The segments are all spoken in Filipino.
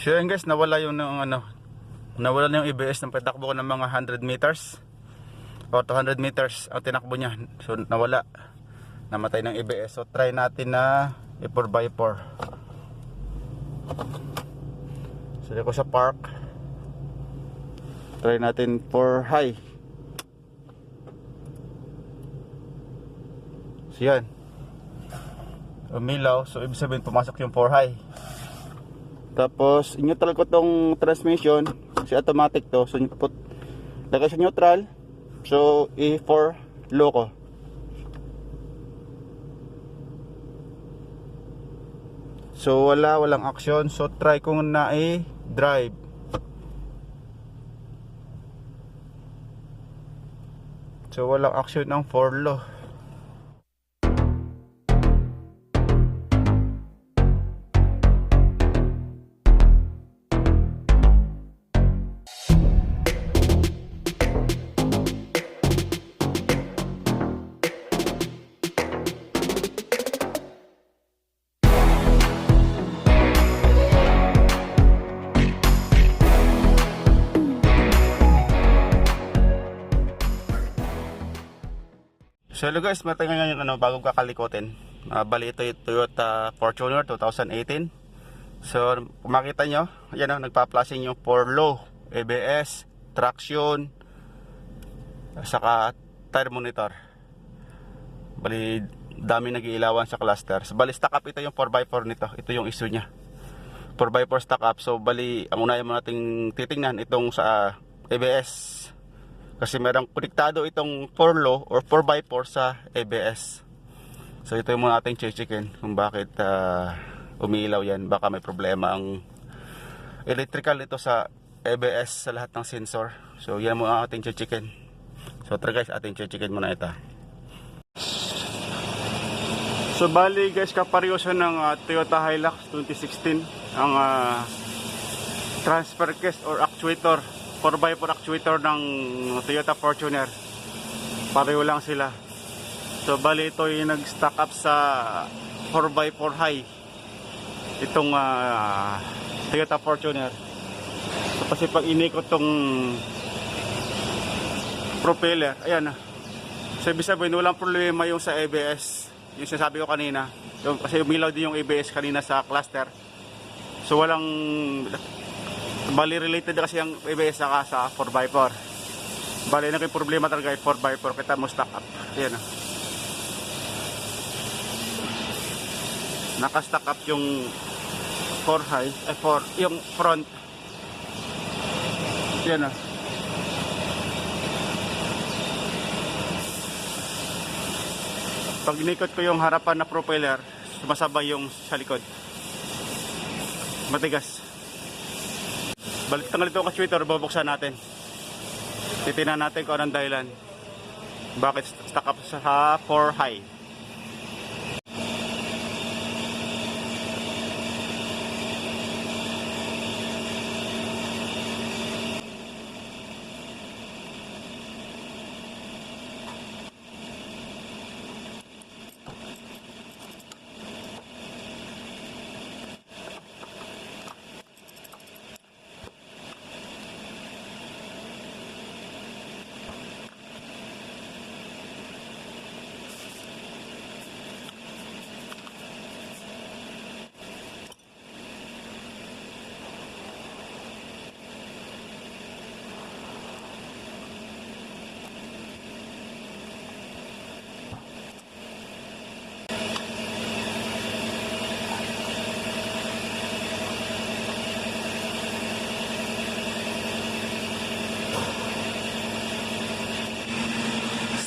So yun guys, nawala yung nawala na yung ABS ng patakbo ko ng mga 100 meters o 200 meters ang tinakbo niya. So nawala, namatay ng ABS. So try natin na i-4x4. So dito ko sa park, try natin 4 high. So yan, umilaw, so ibig sabihin pumasok yung 4 high. Tapos neutral ko tong transmission kasi automatic to. So lagay sa neutral, so i-4 low ko. So walang action. So try ko na i-drive. So walang action ng 4 low. So hello guys, meron ngayon bagong kakalikotin. Bali ito yung Toyota Fortuner 2018. So kung makita nyo, ayan nagpa-flashing yung 4 low, ABS, traction, saka tire monitor. Bali dami nag-iilawan sa cluster. So bali stock up ito yung 4x4 nito. Ito yung issue nya, 4x4 stock up. So bali ang unahin mo nating titingnan itong sa ABS. Kasi merong konektado itong 4 low or 4x4 sa ABS. So ito yung muna ating checkin kung bakit umiilaw yan. Baka may problema ang electrical ito sa ABS sa lahat ng sensor. So yan muna ating checkin. So tara guys, ating checkin muna ito. So bali guys, kaparyoso ng Toyota Hilux 2016 ang transfer case or actuator, 4x4 actuator ng Toyota Fortuner. Pareho lang sila. So bali ito yung nag-stack up sa 4x4 high, itong Toyota Fortuner. So kasi pag inikot tong propeller, ayan na. So ibig sabihin walang problema yung sa ABS, yung sinasabi ko kanina, kasi umilaw din yung ABS kanina sa cluster. So walang, bali related kasi ang ABS saka sa 4x4. Bali naging problema talaga yung 4x4, kita mo stack up. Ayan, naka-stack up yung 4 high, 4, yung front. Ayan, pag inikot ko yung harapan na propeller, sumasabay yung sa likod. Matigas. Balik tanggal ito ang actuator, bubuksan natin. Titingnan natin kung anong dahilan. Bakit stuck up sa 4 high.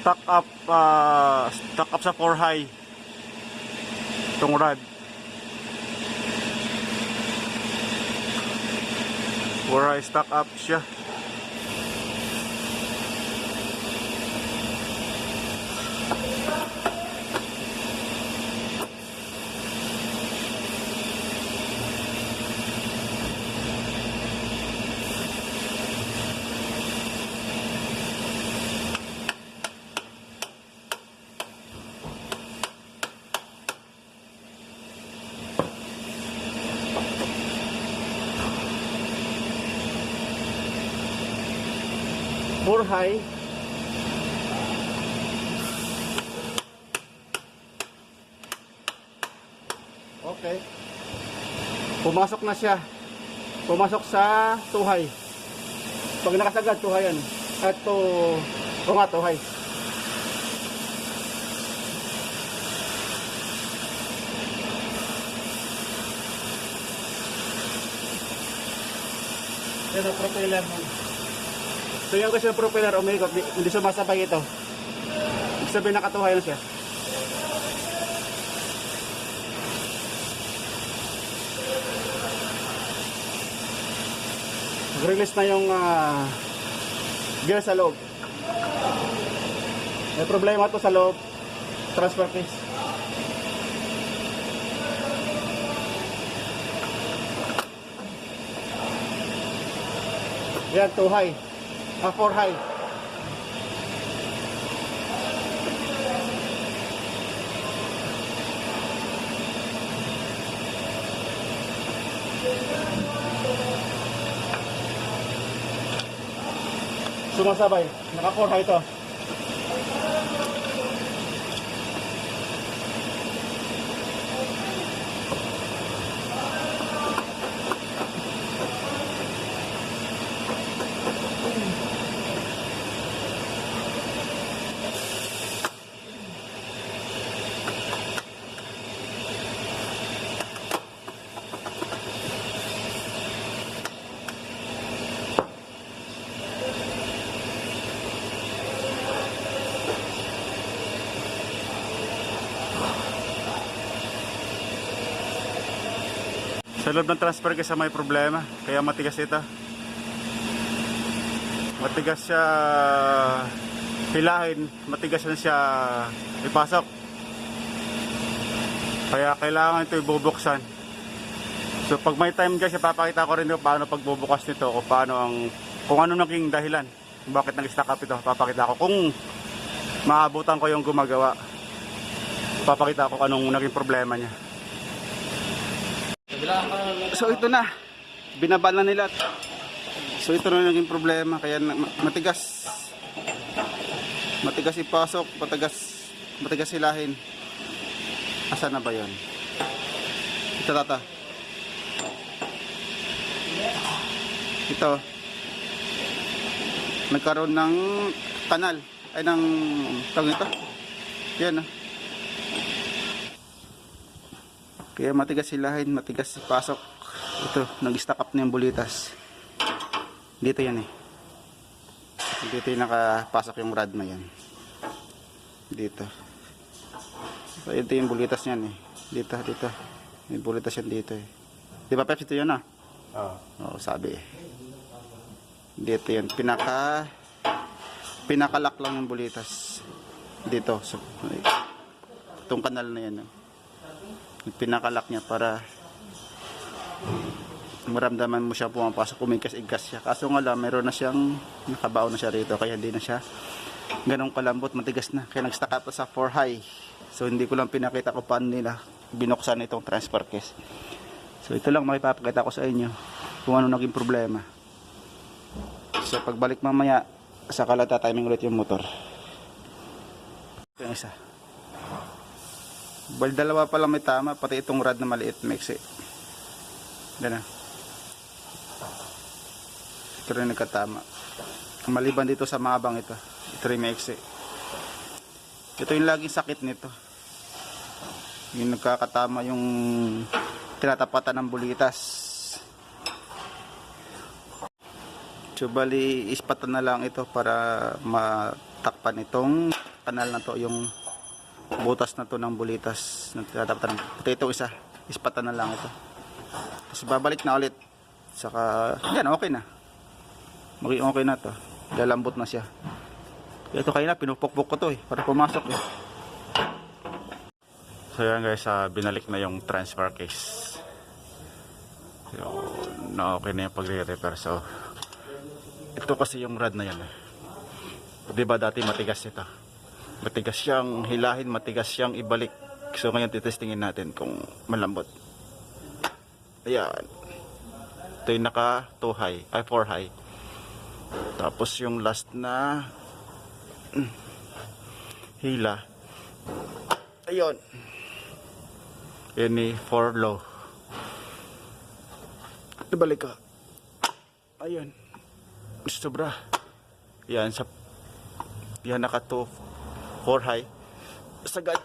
Stuck up sa 4 high itong rod. 4 high stuck up siya. 4 high. Okay. Pumasok na siya. Pumasok sa 2 high. Pag nakasagad 2 high yan. At to, o nga 2 high. Yan ang propeller mo. So yan kasi yung propeller umikot, hindi sumasabay ito. Ibig sabihin nakatuhay na siya. Mag-release na yung gear sa loob. May problema to sa loob. Transfer case. Yan, 2 high. 4 high. Sumasabay. Naka 4 high to. Sa loob ng transfer kasi may problema, kaya matigas ito. Matigas siya hilahin, matigas na siya ipasok. Kaya kailangan ito ibubuksan. So pag may time guys, ipapakita ko rin ito paano pagbubukas nito o paano kung ano naging dahilan kung bakit nag-stack up ito. Papakita ko kung maabutan ko yung gumagawa. Papakita ko anong naging problema niya. So ito na, binaba na nila. So ito na naging problema, kaya matigas. Matigas ipasok, matigas hilahin. Asa na ba 'yon? Ito tata. Ito. Nagkaroon ng kanal, ay ng tawag ito. Yan ah. Kaya matigas hilahin, matigas pasok. Ito, nag-stack up na yung bulitas. Dito yan eh. Dito yung nakapasok yung rod na yan. Dito. So, ito yung bulitas niyan eh. Dito. May bulitas yan dito eh. Di ba Peps, ito yun ah? Oo, sabi eh. Dito yan. Pinakalak lang yung bulitas. Dito. So, itong kanal na yan. Pinakalak niya para maramdaman mo siya pumapasok, kumikas-igas siya. Kaso nga lang, meron na siyang nakabaon na siya rito, kaya hindi na siya ganong kalambot, matigas na. Kaya nag-stack up sa 4 high. So hindi ko lang pinakita ko paano nila binuksan itong transfer case. So ito lang makipapakita ko sa inyo kung ano naging problema. So pagbalik mamaya, saka lang tatiming ulit yung motor. Ito yung isa. Bali dalawa pa lang may tama, pati itong rod na maliit mixi. Yan na. Ito rin nagkatama. Maliban dito sa mabang ito. Ito rin mixi. Ito yung laging sakit nito. Yung nagkakatama yung tinatapatan ng bulitas. So bali ispatan na lang ito para matakpan itong kanal na to, yung butas na to ng bulitas na tinatapatan. Pati itong isa, ispatan na lang ito. Tapos babalik na ulit. Saka yan, okay na. Maging okay na to. Lalambot na siya. Ito kanina pinupukpok ko to para pumasok eh. So yan guys, binalik na yung transfer case. So, na okay na yung pagre-repair. So ito kasi yung rod na yan eh. Diba dati matigas ito. Matigas siyang hilahin, matigas siyang ibalik. So ngayon titestingin natin kung malambot. Ayan. Ito yung naka 2 high, ay 4 high. Tapos yung last na hila, ayun, yun 4 low. Ibalik ka, ayun, sobra yan, yan naka 4 high sagad.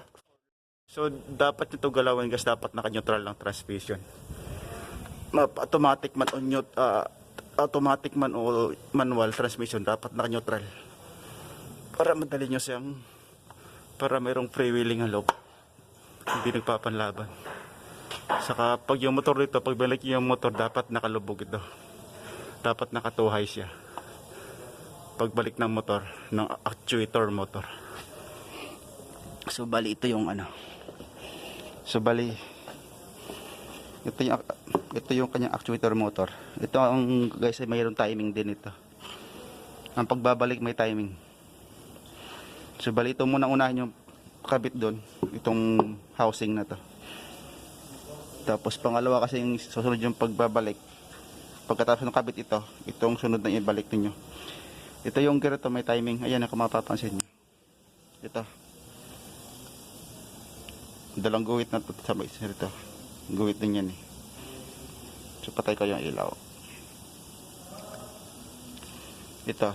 So dapat nito galawin guys, dapat naka neutral lang transmission. Automatic man o manual transmission, dapat naka neutral para madali nyo siyang, para mayroong freewheeling ang loob, hindi nagpapanlaban. Saka pag yung motor dito, pag balik yung motor, dapat nakalubog ito, dapat naka 2 high siya pagbalik ng motor, ng actuator motor. So bali ito yung ano, so bali ito yung kanyang actuator motor. Ito ang guys ay mayroong timing din ito, ang pagbabalik may timing. So bali ito muna unahin yung kabit doon, itong housing na to. Tapos pangalawa kasi yung susunod yung pagbabalik, pagkatapos ng kabit ito, itong sunod na ibalik niyo. Ito yung gear, ito may timing. Ayan, kung mapapansin nyo, ito dalang guhit na ito, sabay ito guhit din yan eh. So patay ko yung ilaw. Ito,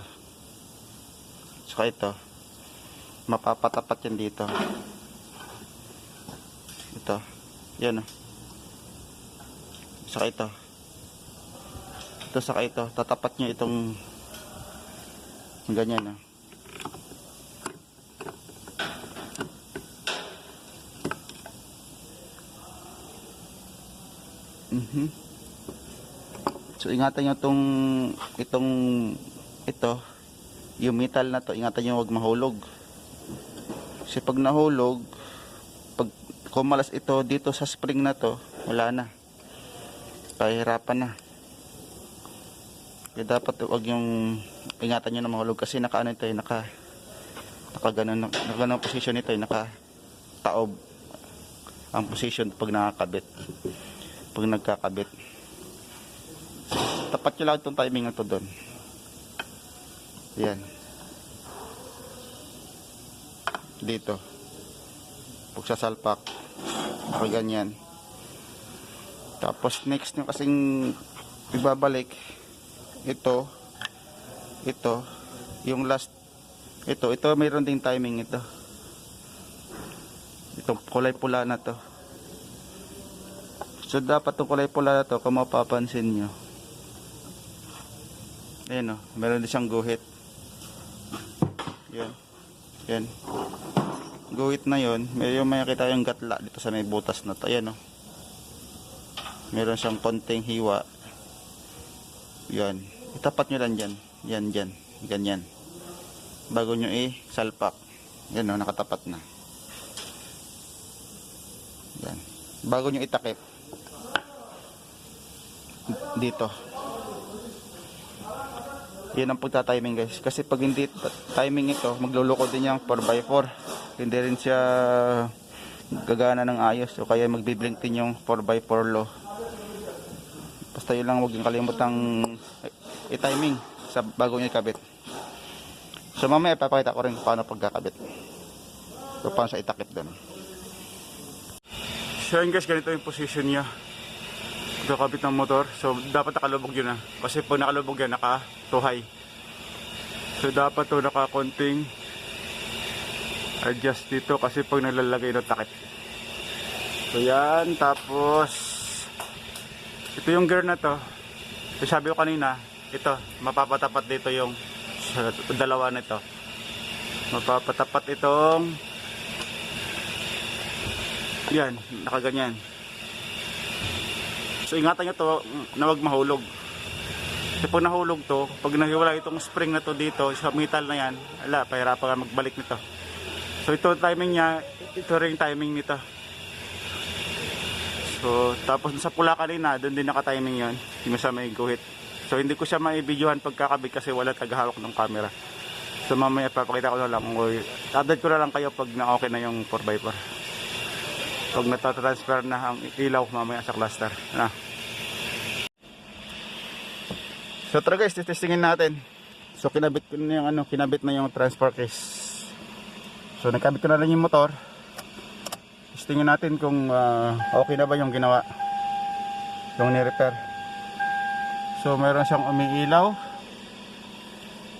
saka ito mapapatapat yan dito. Ito, yan o. Saka ito, saka ito, tatapat nyo itong ganyan o. So ingatan nyo ito, yung metal na to, ingatan nyo huwag mahulog. Kasi pag nahulog, pag kumalas ito dito sa spring na to, wala na, pahirapan na. Kaya dapat huwag yung ingatan nyo na mahulog, kasi naka ano ito, naka ganun position ito, naka taob ang position pag nakakabit, pag nagkakabit. Tapat nyo lang itong timing na to doon. Yan. Dito. Pag sa salpak. Ako ganyan. Tapos next nyo kasing ibabalik. Ito. Yung last. Ito mayroon ding timing ito. Itong kulay pula na to. So dapat itong kulay pula na to, kung mapapansin nyo, ayan o, meron din siyang guhit. Yan. Guhit na yun, may makikita yung gatla dito sa may butas na to. Ayan o, meron siyang konting hiwa. Yan, itapat nyo lang dyan. Yan, ganyan, bago nyo salpak. Yan o, nakatapat na. Yan, bago nyo itakip dito. Yan ang pagta-timing guys, kasi pag hindi timing ito, magluluko din yung 4x4, hindi rin siya gagana ng ayos, o kaya magbiblink din yung 4x4 low. Basta yun lang, huwag yung kalimutang i-timing sa bago nyo ikabit. So mamaya papakita ko rin paano pagkakabit, so paano sa itakip doon. So yun guys, ganito yung position niya pagkakabit ng motor. So dapat nakalubog yun kasi pag nakalubog yan, naka 2 high. So dapat to naka konting adjust dito, kasi pag nalalagay ng takip. So yan, tapos ito yung gear na to. So sabi ko kanina, ito mapapatapat dito yung dalawa nito. Mapapatapat itong yan, nakaganyan. So ingatan nyo to na wag mahulog. Kasi pag nahulog to, pag nahiwala itong spring na to dito sa metal na yan, ala, pahirapan ka magbalik nito. So ito timing niya, ito ring timing nito. So tapos sa pula kanina, doon din naka-timing yon, yung sa may guhit. So hindi ko siya maibidyohan pagkakabit kasi wala tagahawak ng camera. So mamaya papakita ko na lang, o update ko na lang kayo pag na okay na yung 4x4. Pag natatransfer na ang ilaw mamaya sa cluster na. So tara guys, testingin natin So kinabit ko na yung kinabit na yung transfer case. So nakabit ko na lang yung motor. Tingnan natin kung okay na ba yung ginawa, yung ni-repair. So meron siyang umiilaw,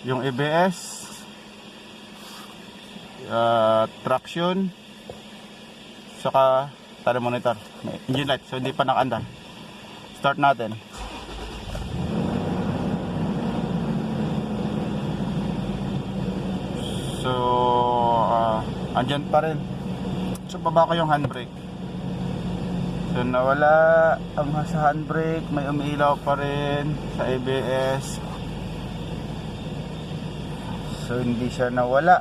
yung ABS, traction, saka tire monitor, engine light. So hindi pa nakaandar. Start natin. So andyan pa rin. So baba ko yung handbrake. So nawala ang sa handbrake, may umiilaw pa rin sa ABS. So hindi siya nawala.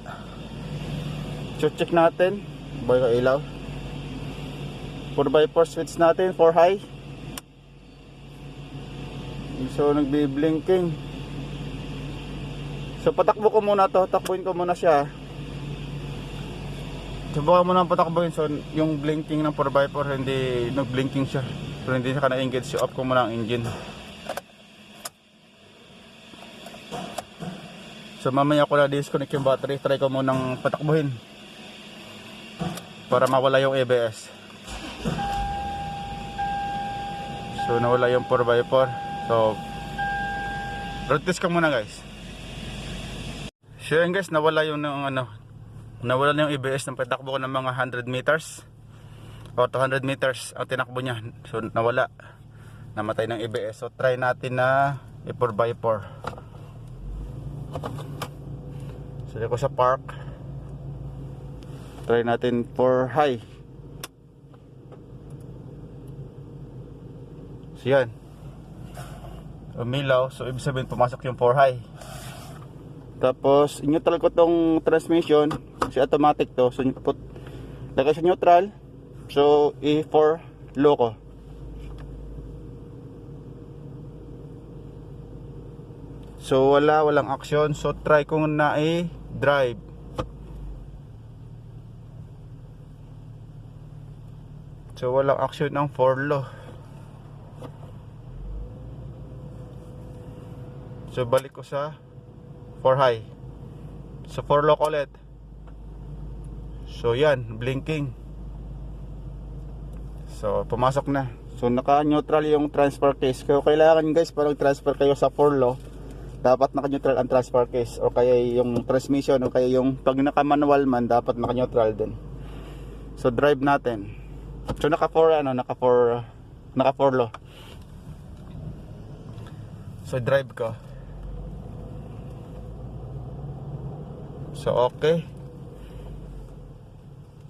So check natin, boy ka ilaw. 4x4 switch natin, 4 high. So nagbi-blinking. So patakbo ko muna to, takbuhin ko muna siya. Subukan mo na patakbuhin. So yung blinking ng 4x4 hindi nag-blinking siya. So hindi siya na-engage. So off ko muna ang engine. So mamaya ko na disconnect yung battery. Try ko munang patakbuhin para mawala yung ABS. So nawala yung 4x4. So road test ko muna guys. So yun guys, nawala yung nawala na yung ABS ng patakbo ko ng mga 100 meters o 200 meters ang tinakbo niya. So nawala, namatay ng ABS. So try natin na i-4x4. So ko sa park, try natin 4 high. So yan, umilaw. So ibig sabihin pumasok yung 4 high. Tapos neutral ko tong transmission, si automatic to. So lagay sa neutral. So E4 low ko. So walang action. So try ko na i-drive. So walang action ng 4 low. So balik ko sa 4 high. So 4 low ulit. So yan, blinking. So pumasok na. So naka-neutral yung transfer case. Kaya kailangan guys, para transfer kayo sa 4 low, dapat naka-neutral ang transfer case, o kaya yung transmission, o kaya yung pag naka-manual man, dapat naka-neutral din. So drive natin. So naka-4 low. So drive ko. So okay.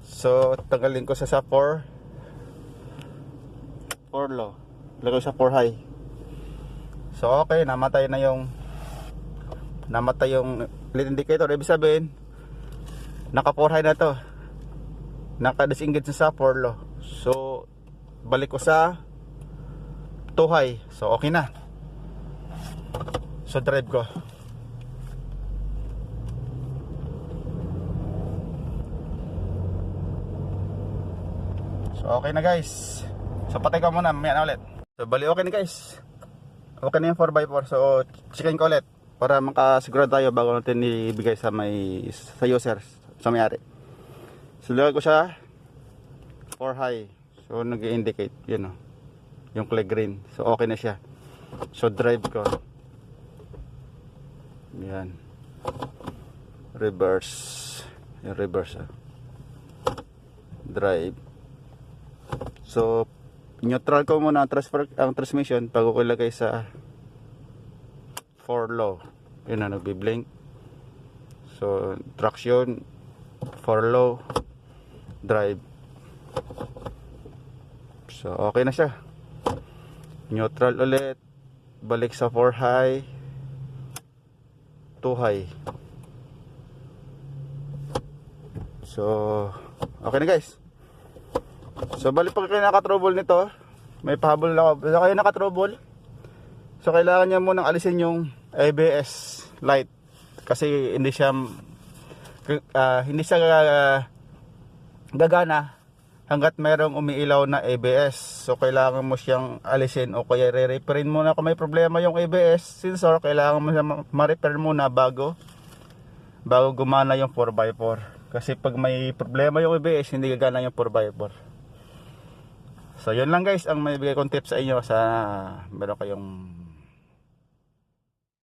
So tagalin ko sa 4 low. Lagay sa 4 high. So okay, namatay yung lead indicator. Ibig sabihin naka 4 high na to. Naka-disengage sa 4 low. So balik ko sa 2 high. So okay na. So drive ko. So okay na guys. So patay ko muna, mamaya na ulit. So bali okay na guys. Okay na yung 4x4. So checkin ko ulit para makasigurado tayo bago natin ibigay sa user, sa may-ari. So lagay ko siya 4 high. So nag-indicate, yun o, yung kulay green. So okay na siya. So drive ko. Yan. Reverse. Yung reverse. Drive. So neutral ko muna ang transmission bago ko ilagay sa 4 low. Yun na, nagbi-blink. So traction 4 low, drive. So okay na siya. Neutral ulit, balik sa 4 high, 2 high. So okay na guys. So balik pag kayo naka-trouble nito, may pahabol na ako. So kayo naka-trouble, so kailangan niya munang alisin yung ABS light kasi hindi siya gagana hanggat merong umiilaw na ABS. So kailangan mo siyang alisin o kaya re-reparin muna kung may problema yung ABS sensor. Kailangan mo siya ma-repair muna bago gumana yung 4x4. Kasi pag may problema yung ABS, hindi gagana yung 4x4. So yun lang guys ang may bigay kong tips sa inyo. Sa meron kayong